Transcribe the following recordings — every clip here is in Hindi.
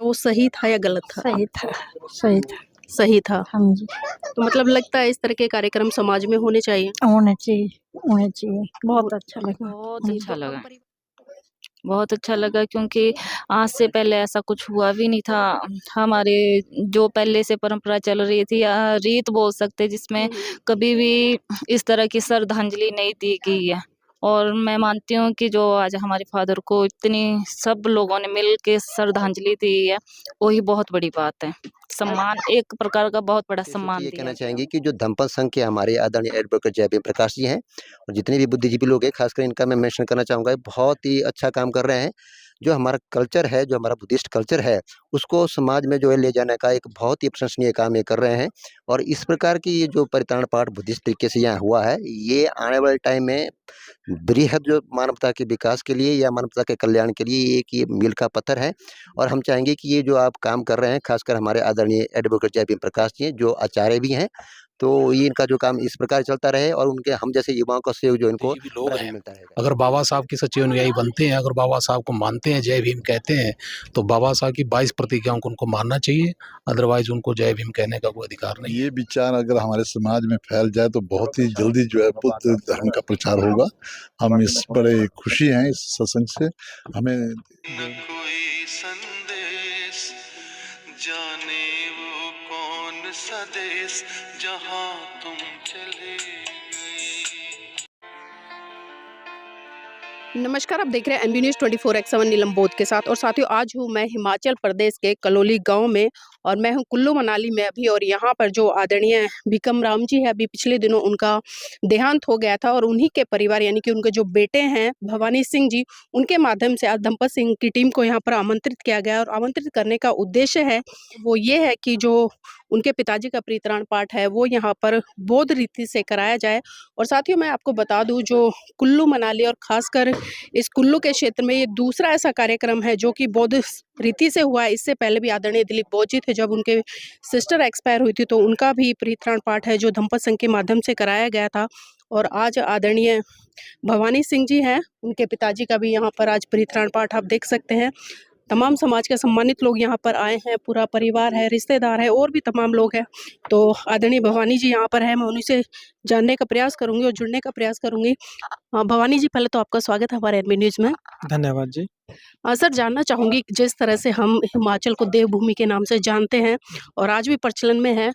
वो सही था या गलत था? सही था, सही था। सही था। हाँ जी, तो मतलब लगता है इस तरह के कार्यक्रम समाज में होने चाहिए। होने चाहिए, होने चाहिए। बहुत अच्छा लगा। बहुत जी। अच्छा लगा, बहुत अच्छा लगा क्योंकि आज से पहले ऐसा कुछ हुआ भी नहीं था। हमारे जो पहले से परंपरा चल रही थी या रीत बोल सकते जिसमें कभी भी इस तरह की श्रद्धांजलि नहीं दी गई है। और मैं मानती हूँ कि जो आज हमारे फादर को इतनी सब लोगों ने मिल के श्रद्धांजलि दी है, वही बहुत बड़ी बात है। सम्मान एक प्रकार का बहुत बड़ा जैसे कि सम्मान ये दिया कहना गया। चाहेंगे कि जो धम्मपद संघ के हमारे आदरणीय एडवोकेट जय भीम प्रकाश जी हैं और जितने भी बुद्धिजीवी लोग हैं, खासकर इनका मैं मेंशन करना चाहूँगा, ये बहुत ही अच्छा काम कर रहे हैं। जो हमारा कल्चर है, जो हमारा बुद्धिस्ट कल्चर है, उसको समाज में जो है ले जाने का एक बहुत ही प्रशंसनीय काम ये कर रहे हैं। और इस प्रकार की ये जो परित्राण पाठ बुद्धिस्ट तरीके से यहाँ हुआ है, ये आने वाले टाइम में बृहद जो मानवता के विकास के लिए या मानवता के कल्याण के लिए एक ये मील का पत्थर है। और हम चाहेंगे कि ये जो आप काम कर रहे हैं, खासकर हमारे आदरणीय एडवोकेट जय भीम प्रकाश जी हैं, जो आचार्य भी हैं, तो ये इनका जो काम इस प्रकार चलता रहे और उनके हम जैसे युवाओं का सहयोग जो इनको भी लोग हैं, मिलता रहेगा। अगर बाबा साहब के सच्चे अनुयायी बनते हैं, अगर बाबा साहब को मानते हैं, जय भीम कहते हैं, तो बाबा साहब की 22 प्रतिज्ञाओं को उनको मानना चाहिए। अदरवाइज उनको जय भीम कहने का कोई अधिकार नहीं है। ये विचार अगर हमारे समाज में फैल जाए तो बहुत ही जल्दी जो है बुद्ध धर्म का प्रचार होगा। हम इस बड़े खुशी हैं इस सत्संग से। हमें न कोई संदेश जाने वो कौन सा देश जहाँ तुम चले गए। नमस्कार, आप देख रहे हैं एमबी न्यूज़ 24/7 नीलम बोध के साथ। और साथियों, आज हूँ मैं हिमाचल प्रदेश के कलोली गांव में और मैं हूँ कुल्लू मनाली में अभी। और यहाँ पर जो आदरणीय भीकम राम जी है, अभी पिछले दिनों उनका देहांत हो गया था और उन्हीं के परिवार यानी कि उनके जो बेटे हैं भवानी सिंह जी, उनके माध्यम से आज धम्पत सिंह की टीम को यहाँ पर आमंत्रित किया गया। और आमंत्रित करने का उद्देश्य है वो ये है कि जो उनके पिताजी का परित्राण पाठ है वो यहाँ पर बौद्ध रीति से कराया जाए। और साथियों, मैं आपको बता दूं, जो कुल्लू मनाली और खासकर इस कुल्लू के क्षेत्र में ये दूसरा ऐसा कार्यक्रम है जो कि बौद्ध रीति से हुआ है। इससे पहले भी आदरणीय दिलीप बोध जी थे, जब उनके सिस्टर एक्सपायर हुई थी तो उनका भी परित्राण पाठ है जो धम्पत संघ के माध्यम से कराया गया था। और आज आदरणीय भवानी सिंह जी हैं, उनके पिताजी का भी यहाँ पर आज परित्राण पाठ आप देख सकते हैं। तमाम समाज के सम्मानित लोग यहाँ पर आए हैं, पूरा परिवार है, रिश्तेदार है और भी तमाम लोग हैं। तो आदरणीय भवानी जी यहाँ पर है, मैं उन्हीं से जानने का प्रयास करूंगी और जुड़ने का प्रयास करूंगी। भवानी जी, पहले तो आपका स्वागत है हमारे एमबी न्यूज़ में। धन्यवाद जी। सर, जानना चाहूंगी जिस तरह से हम हिमाचल को देवभूमि के नाम से जानते हैं और आज भी प्रचलन में है,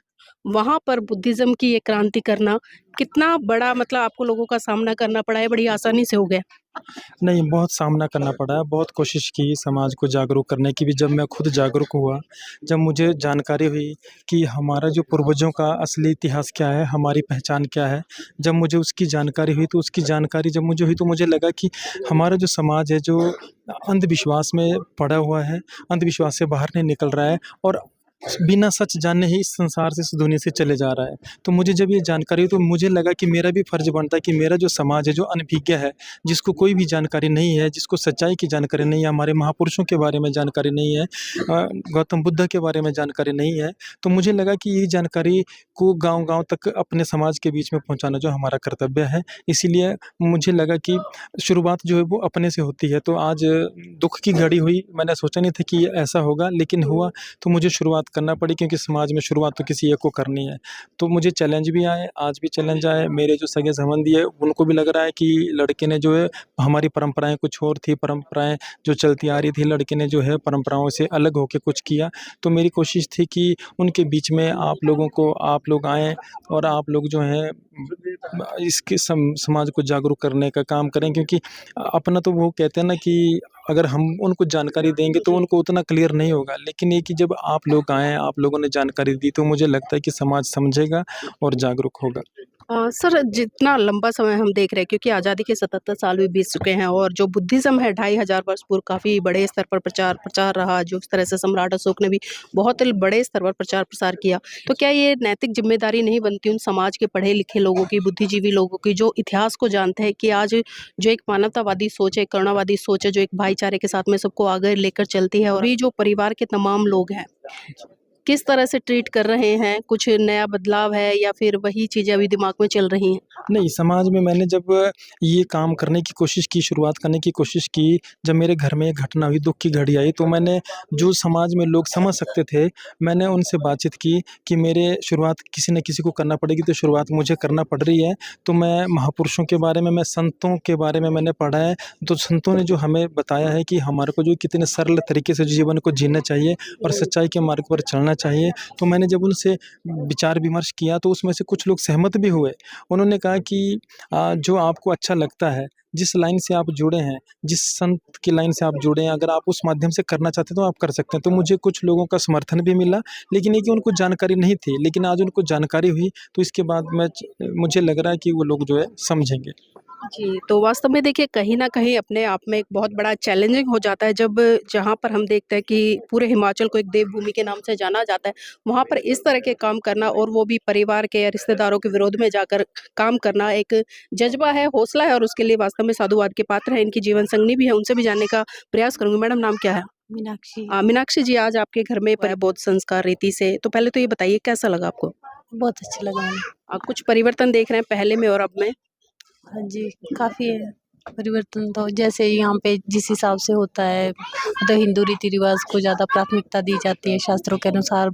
वहाँ पर बुद्धिज्म की ये क्रांति करना कितना बड़ा, मतलब आपको लोगों का सामना करना पड़ा है, बड़ी आसानी से हो गया? नहीं, बहुत सामना करना पड़ा है, बहुत कोशिश की समाज को जागरूक करने की भी। जब मैं खुद जागरूक हुआ, जब मुझे जानकारी हुई कि हमारा जो पूर्वजों का असली इतिहास क्या है, हमारी पहचान क्या है, जब मुझे उसकी जानकारी हुई, तो उसकी जानकारी जब मुझे हुई तो मुझे लगा कि हमारा जो समाज है, जो अंधविश्वास में पड़ा हुआ है, अंधविश्वास से बाहर नहीं निकल रहा है और बिना सच जाने ही इस संसार से, इस दुनिया से चले जा रहा है। तो मुझे जब ये जानकारी हुई तो मुझे लगा कि मेरा भी फ़र्ज़ बनता है कि मेरा जो समाज है, जो अनभिज्ञ है, जिसको कोई भी जानकारी नहीं है, जिसको सच्चाई की जानकारी नहीं है, हमारे महापुरुषों के बारे में जानकारी नहीं है, गौतम बुद्ध के बारे में जानकारी नहीं है, तो मुझे लगा कि ये जानकारी को गाँव-गाँव तक अपने समाज के बीच में पहुँचाना जो हमारा कर्तव्य है। इसीलिए मुझे लगा कि शुरुआत जो है वो अपने से होती है। तो आज दुःख की घड़ी हुई, मैंने सोचा नहीं था कि ऐसा होगा, लेकिन हुआ। तो मुझे शुरुआत करना पड़ी क्योंकि समाज में शुरुआत तो किसी एक को करनी है। तो मुझे चैलेंज भी आए, आज भी चैलेंज आए। मेरे जो सगे-संबंधी है उनको भी लग रहा है कि लड़के ने जो है, हमारी परंपराएँ कुछ और थी, परंपराएँ जो चलती आ रही थी, लड़के ने जो है परंपराओं से अलग होके कुछ किया। तो मेरी कोशिश थी कि उनके बीच में आप लोग आएँ और आप लोग जो हैं इसके समाज को जागरूक करने का काम करें। क्योंकि अपना तो वो कहते हैं ना कि अगर हम उनको जानकारी देंगे तो उनको उतना क्लियर नहीं होगा, लेकिन ये कि जब आप लोग आएँ, आप लोगों ने जानकारी दी, तो मुझे लगता है कि समाज समझेगा और जागरूक होगा। सर, जितना लंबा समय हम देख रहे हैं, क्योंकि आज़ादी के 77 साल भी बीत चुके हैं और जो बुद्धिज़्म है 2500 वर्ष पूर्व काफ़ी बड़े स्तर पर प्रचार रहा, जो इस तरह से सम्राट अशोक ने भी बहुत बड़े स्तर पर प्रचार प्रसार किया। तो क्या ये नैतिक जिम्मेदारी नहीं बनती उन समाज के पढ़े लिखे लोगों की, बुद्धिजीवी लोगों की, जो इतिहास को जानते हैं, कि आज जो एक मानवतावादी सोच है, करुणावादी सोच है, जो एक भाईचारे के साथ में सबको आगे लेकर चलती है, और ये जो परिवार के तमाम लोग हैं, किस तरह से ट्रीट कर रहे हैं? कुछ नया बदलाव है या फिर वही चीज़ें अभी दिमाग में चल रही हैं? नहीं, समाज में मैंने जब ये काम करने की कोशिश की, शुरुआत करने की कोशिश की, जब मेरे घर में एक घटना हुई, दुःख की घड़ी आई, तो मैंने जो समाज में लोग समझ सकते थे, मैंने उनसे बातचीत की कि मेरे शुरुआत किसी न किसी को करना पड़ेगी, तो शुरुआत मुझे करना पड़ रही है। तो मैं महापुरुषों के बारे में, मैं संतों के बारे में मैंने पढ़ा है, तो संतों ने जो हमें बताया है कि हमारे को जो कितने सरल तरीके से जीवन को जीना चाहिए और सच्चाई के मार्ग पर चलना चाहिए। तो मैंने जब उनसे विचार-विमर्श किया, तो उसमें से कुछ लोग सहमत भी हुए। उन्होंने कहा कि जो आपको अच्छा लगता है, जिस लाइन से आप जुड़े हैं, जिस संत की लाइन से आप जुड़े हैं, अगर आप उस माध्यम से करना चाहते हैं तो आप कर सकते हैं। तो मुझे कुछ लोगों का समर्थन भी मिला, लेकिन ये कि उनको जानकारी नहीं थी, लेकिन आज उनको जानकारी हुई, तो इसके बाद मुझे लग रहा है कि वो लोग जो है समझेंगे। जी, तो वास्तव में देखिए कहीं न कहीं अपने आप में एक बहुत बड़ा चैलेंजिंग हो जाता है जब जहाँ पर हम देखते हैं कि पूरे हिमाचल को एक देवभूमि के नाम से जाना जाता है, वहाँ पर इस तरह के काम करना और वो भी परिवार के या रिश्तेदारों के विरोध में जाकर काम करना एक जज़्बा है, हौसला है और उसके लिए वास्तव में साधुवाद के पात्र हैं। इनकी जीवन संगिनी भी है, उनसे भी जानने का प्रयास करूँगी। मैडम नाम क्या है? मीनाक्षी। मीनाक्षी जी आज आपके घर में बौद्ध संस्कार रीति से, तो पहले तो ये बताइए कैसा लगा आपको? बहुत अच्छा लगा हमें। कुछ परिवर्तन देख रहे हैं पहले में और अब में? हाँ जी, काफ़ी है परिवर्तन तो जैसे यहाँ पे जिस हिसाब से होता है, तो हिंदू रीति-रिवाज़ को ज़्यादा प्राथमिकता दी जाती है, शास्त्रों के अनुसार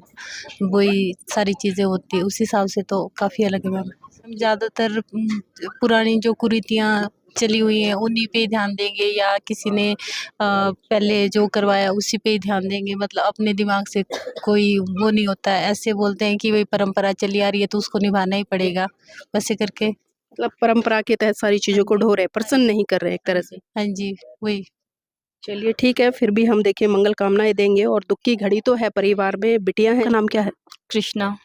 वही सारी चीज़ें होती हैं, उस हिसाब से तो काफ़ी अलग है मैम। ज़्यादातर पुरानी जो कुरीतियाँ चली हुई हैं, उन्हीं पे ही ध्यान देंगे या किसी ने पहले जो करवाया उसी पे ही ध्यान देंगे, मतलब अपने दिमाग से कोई वो नहीं होता है। ऐसे बोलते हैं कि वही परंपरा चली आ रही है तो उसको निभाना ही पड़ेगा, वैसे करके। मतलब परंपरा के तहत सारी चीज़ों को ढो रहे हैं, प्रसन्न नहीं कर रहे हैं एक तरह से। हाँ जी, वही। चलिए ठीक है, फिर भी हम देखिए मंगल कामनाएँ देंगे और दुःख की घड़ी तो है परिवार में, बिटिया हैं, उनका नाम क्या है? कृष्णा।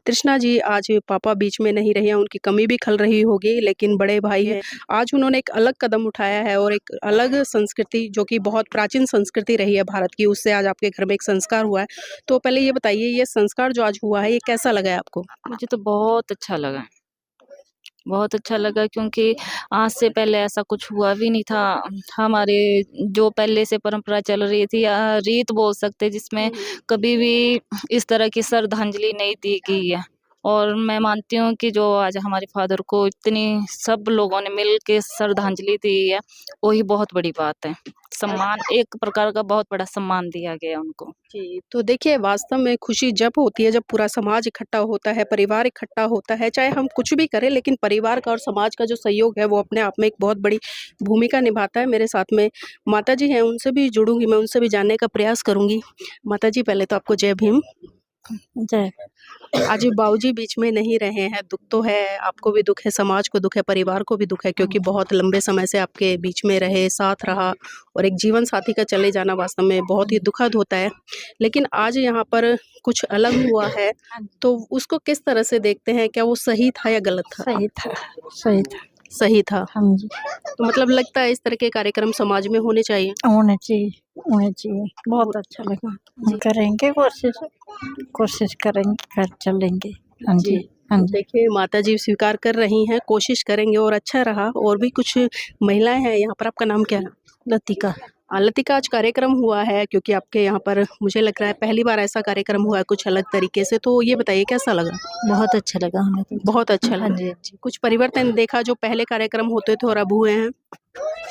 तृष्णा जी आज पापा बीच में नहीं रहे हैं, उनकी कमी भी खल रही होगी, लेकिन बड़े भाई हैं। आज उन्होंने एक अलग कदम उठाया है और एक अलग संस्कृति जो कि बहुत प्राचीन संस्कृति रही है भारत की, उससे आज आपके घर में एक संस्कार हुआ है। तो पहले ये बताइए ये संस्कार जो आज हुआ है, ये कैसा लगा है आपको? मुझे तो बहुत अच्छा लगा। बहुत अच्छा लगा क्योंकि आज से पहले ऐसा कुछ हुआ भी नहीं था। हमारे जो पहले से परंपरा चल रही थी या रीत बोल सकते हैं जिसमें कभी भी इस तरह की श्रद्धांजलि नहीं दी गई है। और मैं मानती हूँ कि जो आज हमारे फादर को इतनी सब लोगों ने मिल के श्रद्धांजलि दी है, वही बहुत बड़ी बात है। सम्मान एक प्रकार का बहुत बड़ा सम्मान दिया गया उनको। जी, तो देखिए वास्तव में खुशी जब होती है जब पूरा समाज इकट्ठा होता है, परिवार इकट्ठा होता है, चाहे हम कुछ भी करें लेकिन परिवार का और समाज का जो सहयोग है वो अपने आप में एक बहुत बड़ी भूमिका निभाता है। मेरे साथ में माताजी हैं, उनसे भी जुड़ूँगी, मैं उनसे भी जानने का प्रयास करूँगी। माताजी पहले तो आपको जय भीम। जय। आज बाबूजी बीच में नहीं रहे हैं, दुःख तो है, आपको भी दुःख है, समाज को दुःख है, परिवार को भी दुःख है क्योंकि बहुत लंबे समय से आपके बीच में रहे, साथ रहा और एक जीवन साथी का चले जाना वास्तव में बहुत ही दुखद होता है। लेकिन आज यहाँ पर कुछ अलग हुआ है, तो उसको किस तरह से देखते हैं? क्या वो सही था या गलत था? सही था, सही था। सही था। हाँ जी, तो मतलब लगता है इस तरह के कार्यक्रम समाज में होने चाहिए? होने चाहिए, होने चाहिए। बहुत अच्छा लगा। हम करेंगे कोशिश करेंगे, कर चलेंगे। हाँ जी, हाँ जी। देखिए माताजी स्वीकार कर रही हैं, कोशिश करेंगे और अच्छा रहा और भी कुछ महिलाएँ हैं यहाँ पर, आपका नाम क्या है? लतिका। लतिका आज कार्यक्रम हुआ है क्योंकि आपके यहाँ पर मुझे लग रहा है पहली बार ऐसा कार्यक्रम हुआ है कुछ अलग तरीके से, तो ये बताइए कैसा लगा? बहुत अच्छा लगा हमें तो। बहुत अच्छा हाँ लगा। जी, हाँ जी। कुछ परिवर्तन देखा जो पहले कार्यक्रम होते थे और अब हुए हैं?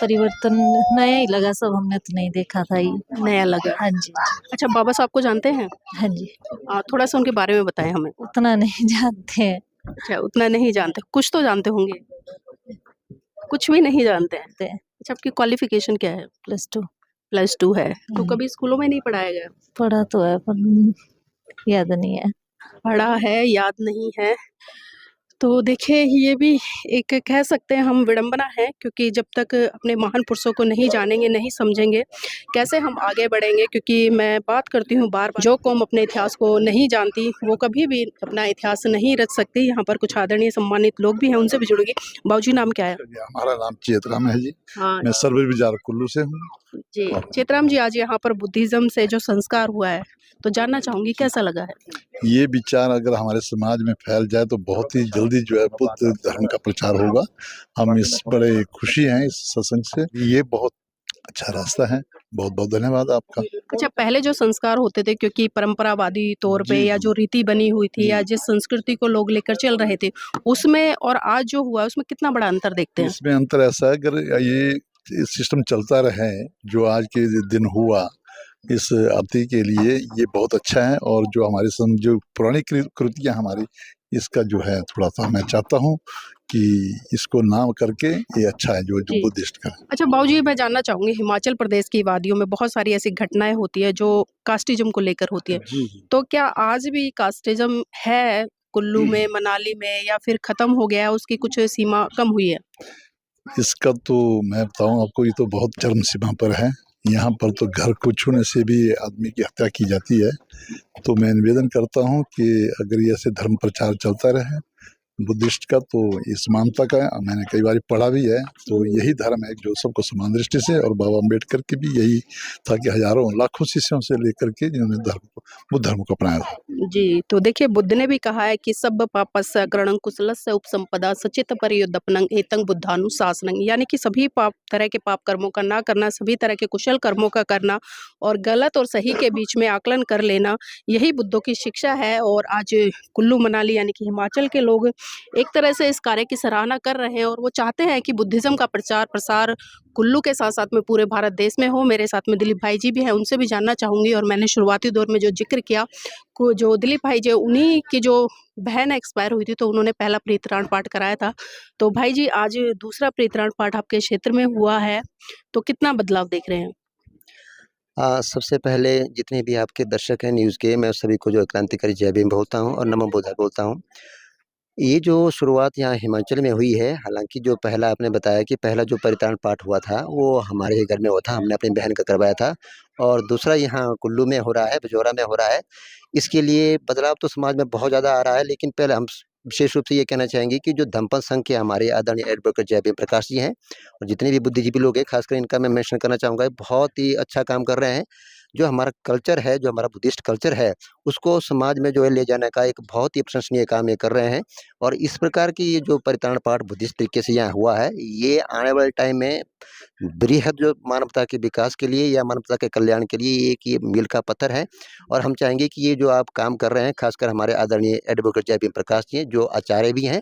परिवर्तन नया ही लगा, सब हमने तो नहीं देखा था ये। नया लगा। हाँ जी, अच्छा बाबा साहब को जानते हैं? हाँ जी। थोड़ा-सा उनके बारे में बताएँ हमें। उतना नहीं जानते हैं। अच्छा उतना नहीं जानते, कुछ तो जानते होंगे? कुछ भी नहीं जानते हैं? अच्छा आपकी क्वालिफ़िकेशन क्या है? +2 +2 है। तो कभी स्कूलों में नहीं पढ़ाया गया? पढ़ा तो है पर याद नहीं है। पढ़ा है, याद नहीं है। तो देखिए ये भी एक कह सकते हैं हम विडंबना है क्योंकि जब तक अपने महान पुरुषों को नहीं जानेंगे, नहीं समझेंगे, कैसे हम आगे बढ़ेंगे? क्योंकि मैं बात करती हूँ बार-बार, जो कौम अपने इतिहास को नहीं जानती, वो कभी भी अपना इतिहास नहीं रच सकती। यहाँ पर कुछ आदरणीय सम्मानित लोग भी हैं, उनसे भी जुड़ूँगी। बाबूजी नाम क्या है? हमारा नाम चेतराम है जी। हाँ मैं सर्वे विचार कुल्लू से हूँ। जी, चेतराम जी आज यहाँ पर बुद्धिज़्म से जो संस्कार हुआ है, तो जानना चाहूँगी कैसा लगा है? ये विचार अगर हमारे समाज में फैल जाए तो बहुत ही जल्दी जो है बुद्ध धर्म का प्रचार होगा। हम इस बड़े खुशी हैं इस सत्संग से। ये बहुत अच्छा रास्ता है बहुत बहुत धन्यवाद आपका। अच्छा, पहले जो संस्कार होते थे क्योंकि परंपरावादी तौर पे जी या जी जो रीति बनी हुई थी या जी। जिस संस्कृति को लोग लेकर चल रहे थे, उसमें और आज जो हुआ है उसमें कितना बड़ा अंतर देखते हैं? इसमें अंतर ऐसा है, अगर ये सिस्टम चलता रहे जो आज के दिन हुआ इस अवधि के लिए, ये बहुत अच्छा है। और जो हमारी जो पुरानी कृतियाँ हमारी, इसका जो है थोड़ा सा मैं चाहता हूँ कि इसको नाम करके ये अच्छा है जो जी। बुद्धिस्ट का। अच्छा बाबूजी, मैं जानना चाहूँगी, हिमाचल प्रदेश की वादियों में बहुत सारी ऐसी घटनाएँ होती है जो कास्टिज़्म को लेकर होती है। जी जी। तो क्या आज भी कास्टिज़्म है कुल्लू में, मनाली में, या फिर ख़त्म हो गया है, उसकी कुछ सीमा कम हुई है? इसका तो मैं बताऊँ आपको, ये तो बहुत चरम सीमा पर है। यहाँ पर तो घर को छूने से भी आदमी की हत्या की जाती है। तो मैं निवेदन करता हूँ कि अगर ये ऐसे धर्म प्रचार चलता रहे बुद्धिस्ट का, तो इस मानवता का, मैंने कई बार पढ़ा भी है, तो यही धर्म है जो सबको समान दृष्टि से, और बाबा अम्बेडकर की भी यही था कि हजारों लाखों शिष्यों से लेकर के जिन्होंने बुद्ध धर्म को अपनाया था। जी, तो देखिए बुद्ध ने भी कहा है कि सब पापस्य ग्रणं कुशलस्य उपसंपदा सचित परियुद्धपनं एतं बुद्धानुशासनं, यानी कि सभी पाप तरह के पाप कर्मों का ना करना, सभी तरह के कुशल कर्मों का करना और गलत और सही के बीच में आकलन कर लेना, यही बुद्धों की शिक्षा है। और आज कुल्लू मनाली यानी कि हिमाचल के लोग एक तरह से इस कार्य की सराहना कर रहे हैं और वो चाहते हैं कि बुद्धिज़्म का प्रचार प्रसार कुल्लू के साथ-साथ में पूरे भारत देश में हो। मेरे साथ में दिलीप भाई जी भी हैं, उनसे भी जानना चाहूँगी। और मैंने शुरुआती दौर में जो ज़िक्र किया, को जो दिलीप भाई जी, उन्हीं की जो बहन एक्सपायर हुई थी, तो उन्होंने पहला परित्राण पाठ कराया था। तो भाई जी, आज दूसरा परित्राण पाठ आपके क्षेत्र में हुआ है, तो कितना बदलाव देख रहे हैं? सबसे पहले जितने भी आपके दर्शक हैं न्यूज़ के, मैं सभी को जो क्रांतिकारी जय भीम बोलता हूँ और नमो बुद्धाय बोलता हूँ। ये जो शुरुआत यहाँ हिमाचल में हुई है, हालाँकि जो पहला आपने बताया कि पहला जो परित्राण पाठ हुआ था, वो हमारे ही घर में हुआ था, हमने अपनी बहन का करवाया था। और दूसरा यहाँ कुल्लू में हो रहा है, बजौरा में हो रहा है। इसके लिए बदलाव तो समाज में बहुत ज़्यादा आ रहा है, लेकिन पहले हम विशेष रूप से ये कहना चाहेंगे कि जो धम्मपद संघ के हमारे आदरणीय एडवोकेट जय भीम प्रकाश जी हैं, और जितने भी बुद्धिजीवी लोग हैं, खासकर इनका मैं मेंशन करना चाहूँगा, ये बहुत ही अच्छा काम कर रहे हैं। जो हमारा कल्चर है, जो हमारा बुद्धिस्ट कल्चर है, उसको समाज में जो है ले जाने का एक बहुत ही प्रशंसनीय काम ये कर रहे हैं। और इस प्रकार की ये जो परित्राण पाठ बुद्धिस्ट तरीके से यहाँ हुआ है, ये आने वाले टाइम में बृहद जो मानवता के विकास के लिए या मानवता के कल्याण के लिए एक ये मील का पत्थर है। और हम चाहेंगे कि ये जो आप काम कर रहे हैं, खासकर हमारे आदरणीय एडवोकेट जय भीम प्रकाश जी हैं, जो आचार्य भी हैं,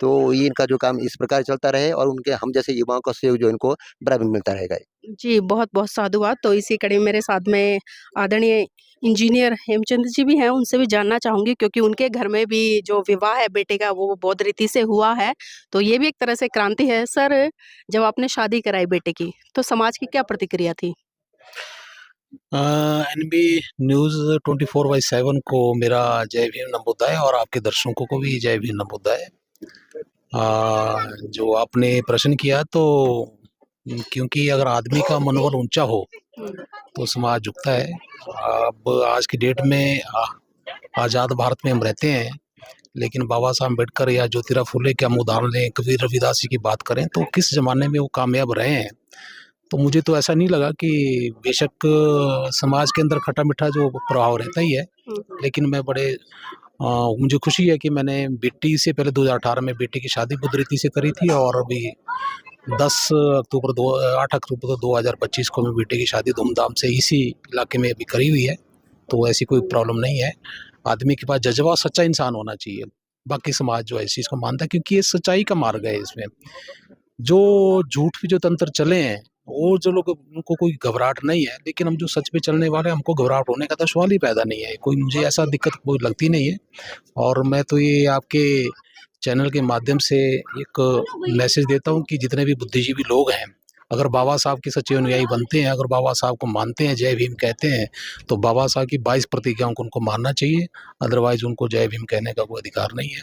तो ये इनका जो काम इस प्रकार चलता रहे और उनके हम जैसे युवाओं का सहयोग जो इनको बराबर मिलता रहेगा। जी, बहुत-बहुत साधुवाद। तो इसी कड़ी में मेरे साथ में आदरणीय इंजीनियर हेमचंद जी भी हैं, उनसे भी जानना चाहूँगी क्योंकि उनके घर में भी जो विवाह है बेटे का, वो बौद्ध रीति से हुआ है, तो ये भी एक तरह से क्रांति है। सर, जब आपने शादी कराई बेटे की, तो समाज की क्या प्रतिक्रिया थी? एनबी न्यूज़ 24/7 को मेरा जय भीम नमोदाय और आपके दर्शकों को भी जय भीम नमोदाय। जो आपने प्रश्न किया, तो क्योंकि अगर आदमी का मनोबल ऊंचा हो तो समाज झुकता है। अब आज की डेट में आज़ाद भारत में हम रहते हैं, लेकिन बाबा साहब अम्बेडकर या ज्योतिराव फुले के हम उदाहरण लें, कबीर रविदास जी की बात करें, तो किस ज़माने में वो कामयाब रहे हैं। तो मुझे तो ऐसा नहीं लगा कि बेशक समाज के अंदर खटा-मीठा जो प्रभाव रहता ही है, लेकिन मैं बड़े मुझे खुशी है कि मैंने बेटी से पहले 2018 में बेटी की शादी बुद्ध रीति से करी थी, और अभी 8 अक्टूबर 2025 को मैं बेटे की शादी धूमधाम से इसी इलाके में अभी करी हुई है। तो ऐसी कोई प्रॉब्लम नहीं है। आदमी के पास जज़्बा, सच्चा इंसान होना चाहिए। बाकी समाज जो है इस चीज़ को मानता है, क्योंकि ये सच्चाई का मार्ग है। इसमें जो झूठ पे जो तंत्र चले हैं, वो जो लोग, उनको कोई घबराहट नहीं है, लेकिन हम जो सच पे चलने वाले हैं, हमको घबराहट होने का तो सवाल ही पैदा नहीं है। कोई मुझे ऐसा दिक्कत कोई लगती नहीं है। और मैं तो ये आपके चैनल के माध्यम से एक मैसेज देता हूँ कि जितने भी बुद्धिजीवी लोग हैं, अगर बाबा साहब के सच्चे अनुयायी बनते हैं, अगर बाबा साहब को मानते हैं, जय भीम कहते हैं, तो बाबा साहब की 22 प्रतिज्ञाओं को उनको मानना चाहिए। अदरवाइज़ उनको जय भीम कहने का कोई अधिकार नहीं है।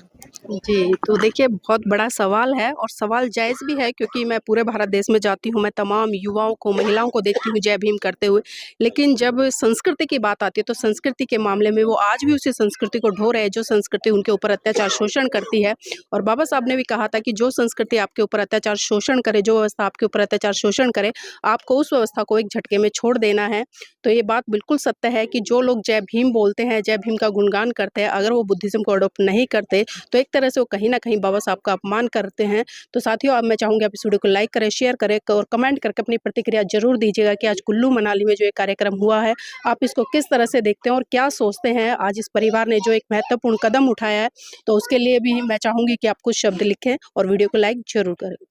जी, तो देखिए बहुत बड़ा सवाल है और सवाल जायज़ भी है क्योंकि मैं पूरे भारत देश में जाती हूँ, मैं तमाम युवाओं को, महिलाओं को देखती हूँ जय भीम करते हुए। लेकिन जब संस्कृति की बात आती है, तो संस्कृति के मामले में वो आज भी उसी संस्कृति को ढो रहे हैं, जो संस्कृति उनके ऊपर अत्याचार, शोषण करती है। और बाबा साहब ने भी कहा था कि जो संस्कृति आपके ऊपर अत्याचार, शोषण करे, जो व्यवस्था आपके ऊपर अत्याचार, अत्याचार शोषण करे, आपको उस व्यवस्था को एक झटके में छोड़ देना है। तो ये बात बिल्कुल सत्य है कि जो लोग जय भीम बोलते हैं, जय भीम का गुणगान करते हैं, अगर वो बुद्धिज़्म को अडॉप्ट नहीं करते तो एक तरह से वो कहीं न कहीं बाबा साहब का अपमान करते हैं। तो साथियों, अब मैं चाहूँगी आप इस वीडियो को लाइक करें, शेयर करें और कमेंट करके अपनी प्रतिक्रिया ज़रूर दीजिएगा कि आज कुल्लू मनाली में जो ये कार्यक्रम हुआ है, आप इसको किस तरह से देखते हैं और क्या सोचते हैं। आज इस परिवार ने जो एक महत्वपूर्ण कदम उठाया है, तो उसके लिए भी मैं चाहूँगी कि आप कुछ शब्द लिखें और वीडियो को लाइक ज़रूर करें।